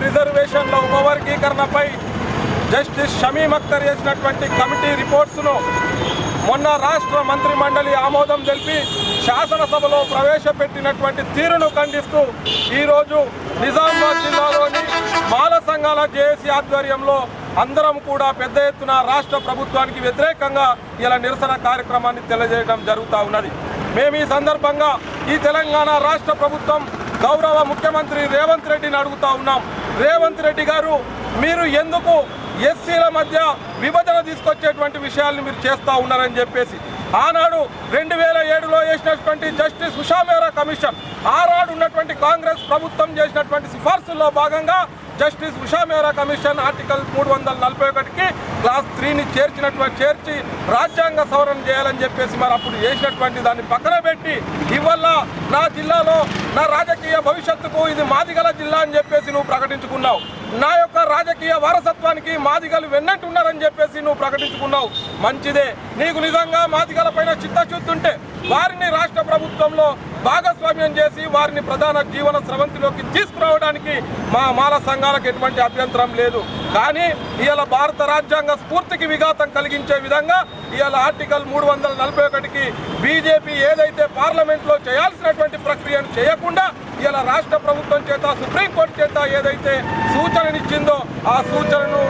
రిజర్వేషన్ల ఉపవర్గీకరణపై జస్టిస్ షమీమ్ అఖ్తర్ చేసినటువంటి కమిటీ రిపోర్ట్స్ను మొన్న రాష్ట్ర మంత్రి మండలి ఆమోదం తెలిపి శాసనసభలో ప్రవేశపెట్టినటువంటి తీరును ఖండిస్తూ ఈరోజు నిజామాబాద్ జిల్లాలోని మాల సంఘాల జేఏసీ ఆధ్వర్యంలో అందరం కూడా పెద్ద ఎత్తున రాష్ట్ర ప్రభుత్వానికి వ్యతిరేకంగా ఇలా నిరసన కార్యక్రమాన్ని తెలియజేయడం జరుగుతూ ఉన్నది. మేము ఈ సందర్భంగా ఈ తెలంగాణ రాష్ట్ర ప్రభుత్వం గౌరవ ముఖ్యమంత్రి రేవంత్ రెడ్డిని అడుగుతా ఉన్నాం. రేవంత్ రెడ్డి గారు, మీరు ఎందుకు ఎస్సీల మధ్య విభజన తీసుకొచ్చేటువంటి విషయాల్ని మీరు చేస్తూ ఉన్నారని చెప్పేసి ఆనాడు 2007లో వేసినటువంటి జస్టిస్ ఉషా మేరా కమిషన్, ఆనాడు ఉన్నటువంటి కాంగ్రెస్ ప్రభుత్వం చేసినటువంటి సిఫార్సుల్లో భాగంగా జస్టిస్ ఉషా మేరా కమిషన్ ఆర్టికల్ 341కి క్లాస్ 3ని చేర్చి రాజ్యాంగ సవరణ చేయాలని చెప్పేసి మరి అప్పుడు చేసినటువంటి దాన్ని పక్కన పెట్టి ఇవాళ నా జిల్లాలో నా రాజకీయ భవిష్యత్తుకు ఇది మాదిగల జిల్లా అని చెప్పేసి నువ్వు ప్రకటించుకున్నావు. నా యొక్క రాజకీయ వారసత్వానికి మాదిగలు వెన్నట్టు ఉన్నారని చెప్పేసి నువ్వు ప్రకటించుకున్నావు. మంచిదే, నీకు నిజంగా మాదిగల పైన చిత్తశుద్ధి ఉంటే వారిని రాష్ట్ర ప్రభుత్వంలో భాగస్వామ్యం చేసి వారిని ప్రధాన జీవన స్రవంతిలోకి తీసుకురావడానికి మా మాల సంఘాలకు ఎటువంటి అభ్యంతరం లేదు. కానీ ఇవాళ భారత రాజ్యాంగ స్ఫూర్తికి విఘాతం కలిగించే విధంగా ఇవాళ ఆర్టికల్ 341కి బీజేపీ ఏదైతే పార్లమెంట్లో చేయాల్సినటువంటి ప్రక్రియను చేయకుండా ఇలా రాష్ట్ర ప్రభుత్వం చేత సుప్రీంకోర్టు చేత ఏదైతే సూచననిచ్చిందో ఆ సూచనను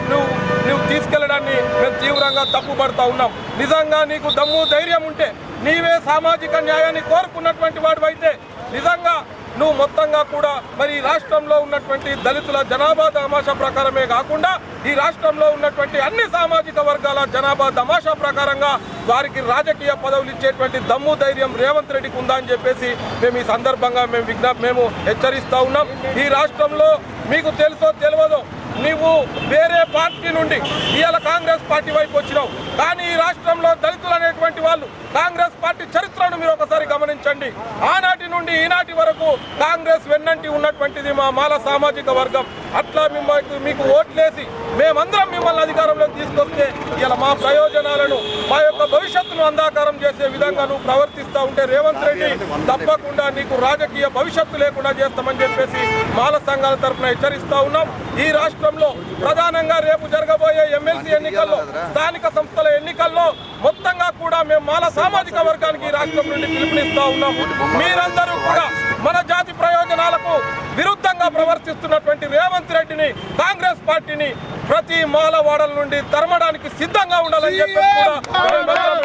నువ్వు తీసుకెళ్లడాన్ని మేము తీవ్రంగా తప్పుపడతా ఉన్నాం. నిజంగా నీకు దమ్ము ధైర్యం ఉంటే, నీవే సామాజిక న్యాయాన్ని కోరుకున్నటువంటి వాడివైతే నిజంగా నువ్వు మొత్తంగా కూడా మరి ఈ రాష్ట్రంలో ఉన్నటువంటి దళితుల జనాభా తమాషా ప్రకారమే కాకుండా ఈ రాష్ట్రంలో ఉన్నటువంటి అన్ని సామాజిక వర్గాల జనాభా తమాషా ప్రకారంగా వారికి రాజకీయ పదవులు ఇచ్చేటువంటి దమ్ము ధైర్యం రేవంత్ రెడ్డికి ఉందా అని చెప్పేసి మేము ఈ సందర్భంగా మేము హెచ్చరిస్తూ ఉన్నాం. ఈ రాష్ట్రంలో మీకు తెలుసో తెలియదో, నీవు వేరే పార్టీ నుండి ఇవాళ కాంగ్రెస్ పార్టీ వైపు వచ్చినావు. కానీ ఈ రాష్ట్రంలో దళితులు అనేటువంటి వాళ్ళు కాంగ్రెస్ పార్టీ చరిత్రను మీరు ఒకసారి గమనించండి. ఆనాటి నుండి ఈనాటి వరకు కాంగ్రెస్ వెన్నంటి ఉన్నటువంటిది మా మాల సామాజిక వర్గం. అట్లా మీకు ఓట్లేసి మేమందరం మిమ్మల్ని అధికారంలోకి తీసుకొస్తే ఇలా మా ప్రయోజనాలను, మా యొక్క భవిష్యత్తును అంధాకారం చేసే విధంగా నువ్వు ప్రవర్తిస్తూ ఉంటే రేవంత్ రెడ్డి తప్పకుండా నీకు రాజకీయ భవిష్యత్తు లేకుండా చేస్తామని చెప్పేసి మాల సంఘాల తరఫున హెచ్చరిస్తూ ఉన్నాం. ఈ రాష్ట్రంలో ప్రధానంగా రేపు జరగబోయే ఎమ్మెల్సీ ఎన్నికల్లో, స్థానిక సంస్థల ఎన్నికల్లో మొత్తంగా కూడా మేము మాల సామాజిక వర్గానికి ఈ రాష్ట్రం నుండి పిలుపునిస్తూ ఉన్నాం. మీరందరూ కూడా మన జాతి ప్రయోజనాలకు విరుద్ధంగా ప్రవర్తిస్తున్నటువంటి రేవంత్ రెడ్డిని, కాంగ్రెస్ పార్టీని ప్రతి మాలవాడల నుండి తరమడానికి సిద్ధంగా ఉండాలని చెప్పేసి కూడా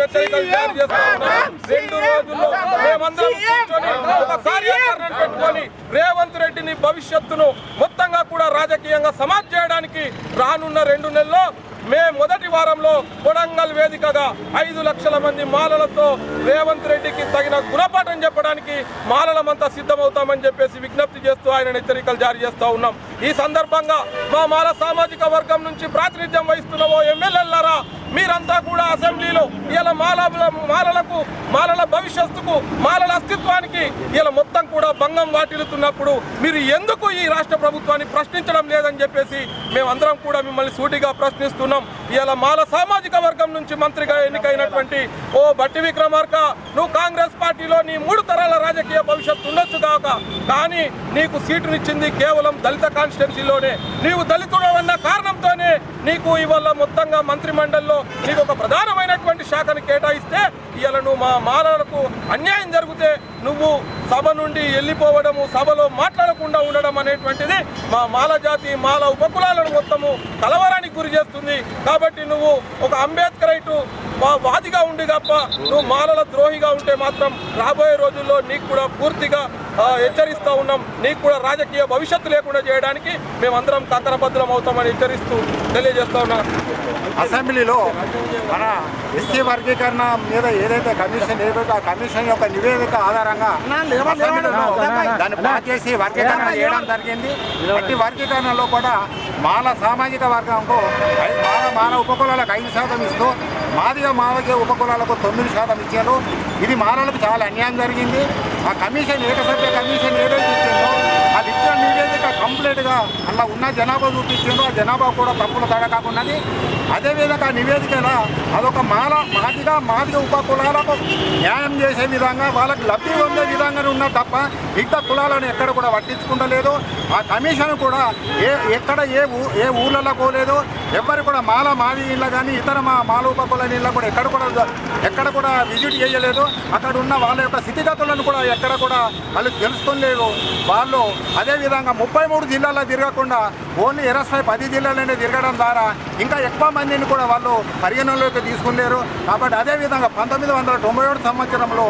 హెచ్చరికలు జారీ చేస్తా ఉన్నాం. 2 రోజుల్లో మేమందరం కూర్చొని ఒక కార్యాచరణ పెట్టుకొని రేవంత్ రెడ్డిని భవిష్యత్తును మొత్తంగా కూడా రాజకీయంగా సమాజ్ చేయడానికి రానున్న 2 నెలల్లో మొదటి వారంలో కొడంగల్ వేదికగా 5 లక్షల మంది మాలలతో రేవంత్ రెడ్డికి తగిన గుణపాఠం చెప్పడానికి మాలలమంతా సిద్ధమవుతామని చెప్పేసి విజ్ఞప్తి చేస్తూ ఆయన హెచ్చరికలు జారీ చేస్తూ ఉన్నాం. ఈ సందర్భంగా మా మాల సామాజిక వర్గం నుంచి ప్రాతినిధ్యం వహిస్తున్న ఓ ఎమ్మెల్యేలారా, మీరంతా కూడా అసెంబ్లీలో ఇలా మాలలకు, మాలల భవిష్యత్తుకు, మాలల అస్తిత్వానికి ఇలా మొత్తం కూడా భంగం వాటిల్లుతున్నప్పుడు మీరు ఎందుకు ఈ రాష్ట్ర ప్రభుత్వాన్ని ప్రశ్నించడం లేదని చెప్పేసి మేమందరం కూడా మిమ్మల్ని సూటిగా ప్రశ్నిస్తున్నాం. ఇలా మాల సామాజిక వర్గం నుంచి మంత్రిగా ఎన్నికైనటువంటి ఓ బట్టి విక్రమార్క, నువ్వు కాంగ్రెస్ పార్టీలో నీ 3 తరాల రాజకీయ భవిష్యత్తు ఉండొచ్చు కాక, కానీ నీకు సీటునిచ్చింది కేవలం దళిత కాన్స్టిట్యున్సీలోనే. నీవు దళితుడు అన్న కారణంతోనే నీకు ఇవాళ మొత్తంగా మంత్రిమండలిలో నీకు ఒక ప్రధానమైనటువంటి శాఖను కేటాయిస్తే ఇవాళ నువ్వు మా మాలలకు అన్యాయం జరిగితే నువ్వు సభ నుండి వెళ్ళిపోవడము, సభలో మాట్లాడకుండా ఉండడం అనేటువంటిది మా మాల జాతి మాల ఉపకులాలను మొత్తము కలవరానికి గురి చేస్తుంది. కాబట్టి నువ్వు ఒక అంబేద్కరైటు వాదిగా ఉండి తప్ప నువ్వు మాలల ద్రోహిగా ఉంటే మాత్రం రాబోయే రోజుల్లో నీకు కూడా పూర్తిగా హెచ్చరిస్తూ ఉన్నాం. నీకు కూడా రాజకీయ భవిష్యత్తు లేకుండా చేయడానికి మేమందరం కంకణబద్ధం అవుతామని హెచ్చరిస్తూ తెలియజేస్తా ఉన్నాం. అసెంబ్లీలో మన ఎస్సీ వర్గీకరణ మీద ఏదైతే కమిషన్ ఆ కమిషన్ యొక్క నివేదిక ఆధారంగా దాన్ని పాస్ చేసి వర్గీకరణ చేయడం జరిగింది. ప్రతి వర్గీకరణలో కూడా మాల సామాజిక వర్గంకు మాల ఉపకులాలకు 5% ఇస్తూ మాదిగ ఉపకులాలకు 9% ఇచ్చారు. ఇది మాలలకు చాలా అన్యాయం జరిగింది. ఆ కమిషన్ ఏకసభ్య కమిషన్ ఏదైతే ఇచ్చిందో అది ఇచ్చిన నివేదిక కంప్లీట్గా అలా ఉన్న జనాభా చూపించిందో ఆ జనాభా కూడా తప్పులు తడకాకున్నది. అదేవిధంగా నివేదికలో అదొక మాదిగ ఉపకులాలకు న్యాయం చేసే విధంగా వాళ్ళకి లబ్ధి పొందే విధంగానే ఉన్నది తప్ప మిగతా కులాలను ఎక్కడ కూడా పట్టించుకుంటలేదు. ఆ కమిషన్ కూడా ఎక్కడ ఏ ఊళ్ళలో పోలేదు. ఎవరు కూడా మాది ఇళ్ళ కానీ ఇతర మాల ఉపకుల ఇళ్ళ కూడా ఎక్కడ కూడా విజిట్ చేయలేదు. అక్కడ ఉన్న వాళ్ళ యొక్క స్థితిగతులను కూడా ఎక్కడ కూడా వాళ్ళు తెలుసుకోలేదు. వాళ్ళు అదేవిధంగా 33 జిల్లాల్లో తిరగకుండా ఓన్లీ 10 జిల్లాలోనే తిరగడం ద్వారా ఇంకా ఎక్కువ మందిని కూడా వాళ్ళు పరిగణనలోకి తీసుకున్నారు. కాబట్టి అదేవిధంగా 1997 సంవత్సరంలో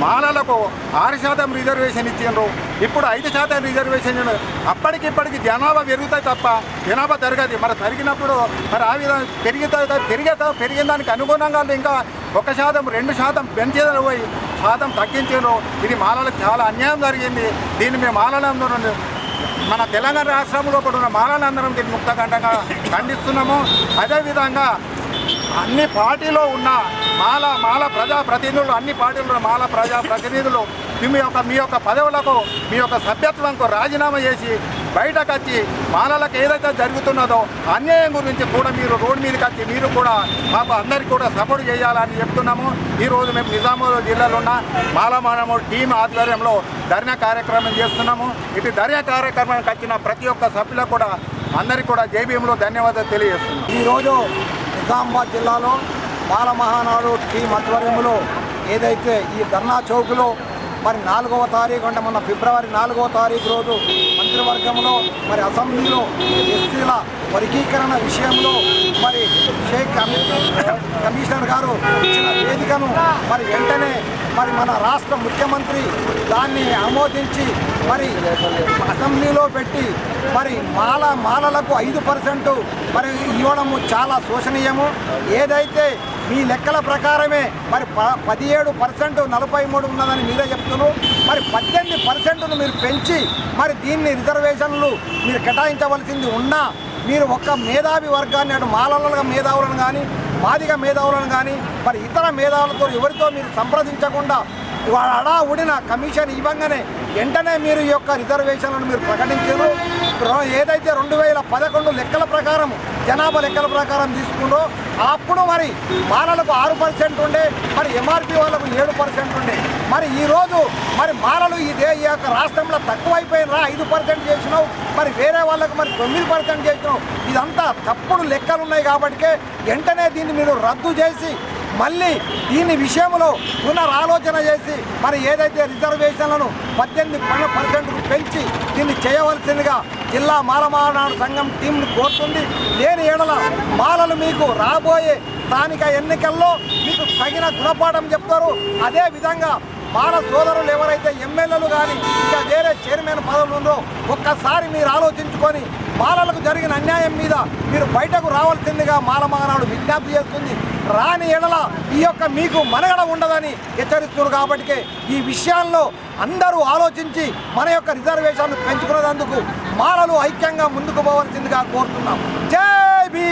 మాలలకు 6% రిజర్వేషన్ ఇచ్చిండ్రు. ఇప్పుడు 5% రిజర్వేషన్. అప్పటికిప్పటికి జనాభా పెరుగుతాయి తప్ప జనాభా తరగది. మరి తరిగినప్పుడు మరి ఆ విధంగా పెరిగిన దానికి అనుగుణంగా ఇంకా 1%, 2% పెంచేదని పోయి శాతం తగ్గించారు. ఇది మాలలకు చాలా అన్యాయం జరిగింది. దీన్ని మేము మాలలందరం మన తెలంగాణ రాష్ట్రంలో కూడా ఉన్న మాలలందరం దీన్ని ముక్తకంఠంగా ఖండిస్తున్నాము. అదేవిధంగా అన్ని పార్టీలో ఉన్న మాల ప్రజాప్రతినిధులు, అన్ని పార్టీలో మాల ప్రజాప్రతినిధులు మీ యొక్క పదవులకు మీ యొక్క సభ్యత్వంకు రాజీనామా చేసి బయటకు వచ్చి మాలలకు ఏదైతే జరుగుతున్నదో అన్యాయం గురించి కూడా మీరు రోడ్డు మీదకి వచ్చి మీరు కూడా మాకు అందరికీ కూడా సపోర్ట్ చేయాలని చెప్తున్నాము. ఈరోజు మేము నిజామాబాద్ జిల్లాలో ఉన్న మాలమానము టీం ఆధ్వర్యంలో ధర్నా కార్యక్రమం చేస్తున్నాము. ఇటు ధర్నా కార్యక్రమానికి వచ్చిన ప్రతి ఒక్క సభ్యులకు కూడా అందరికీ కూడా జైభీంలో ధన్యవాదాలు తెలియజేస్తున్నాం. ఈరోజు నిజామాబాద్ జిల్లాలో మాల మహానాడు టీం ఆధ్వర్యంలో ఏదైతే ఈ ధర్నా చౌక్లో మరి 4వ తారీఖు అంటే మన ఫిబ్రవరి 4వ తారీఖు రోజు మంత్రివర్గంలో మరి అసెంబ్లీలో ఎస్సీల వర్గీకరణ విషయంలో మరి షేక్ కమిషనర్ గారు ఇచ్చిన వేదికను మరి వెంటనే మరి మన రాష్ట్ర ముఖ్యమంత్రి దాన్ని ఆమోదించి మరి అసెంబ్లీలో పెట్టి మరి మాలలకు 5% మరి ఇవ్వడము చాలా శోచనీయము. ఏదైతే మీ లెక్కల ప్రకారమే మరి 17% 43 ఉన్నదని మీరే చెప్తున్నారు. మరి 18% మీరు పెంచి మరి దీన్ని రిజర్వేషన్లు మీరు కేటాయించవలసింది ఉన్నా మీరు ఒక్క మేధావి వర్గాన్ని అటు మాలల మేధావులను కానీ మాదిగ మేధావులను కానీ మరి ఇతర మేధావులతో ఎవరితో మీరు సంప్రదించకుండా అడా ఉడిన కమిషన్ ఇవ్వగానే వెంటనే మీరు ఈ యొక్క రిజర్వేషన్లను మీరు ప్రకటించారు. ఏదైతే 2011 లెక్కల ప్రకారం జనాభా లెక్కల ప్రకారం తీసుకుందో అప్పుడు మరి మాలలకు 6% ఉండే, మరి ఎంఆర్పీ వాళ్ళకు 7% ఉండే. మరి ఈరోజు మరి మాలలు ఈ యొక్క రాష్ట్రంలో తక్కువైపోయినరా 5% చేసినావు, మరి వేరే వాళ్ళకు మరి 9% చేసినావు. ఇదంతా తప్పుడు లెక్కలు ఉన్నాయి. కాబట్టి వెంటనే దీన్ని మీరు రద్దు చేసి మళ్ళీ దీని విషయంలో పునరాలోచన చేసి మరి ఏదైతే రిజర్వేషన్లను 18% పెంచి దీన్ని చేయవలసిందిగా జిల్లా మాలమానాడు సంఘం టీంను కోరుతుంది. లేని ఏడల మాలలు మీకు రాబోయే స్థానిక ఎన్నికల్లో మీకు తగిన గుణపాఠం చెప్తారు. అదేవిధంగా మాల సోదరులు ఎవరైతే ఎమ్మెల్యేలు కానీ ఇంకా వేరే చైర్మన్ పదవులు ఉందో ఒక్కసారి మీరు ఆలోచించుకొని మాలలకు జరిగిన అన్యాయం మీద మీరు బయటకు రావాల్సిందిగా మాలమానాడు విజ్ఞప్తి చేస్తుంది. రాని ఎడల ఈ యొక్క మీకు మనగడ ఉండదని హెచ్చరిస్తున్నారు. కాబట్టి ఈ విషయాల్లో అందరూ ఆలోచించి మన యొక్క రిజర్వేషన్లు పెంచుకునేందుకు మాలలు ఐక్యంగా ముందుకు పోవాల్సిందిగా కోరుతున్నాం. జై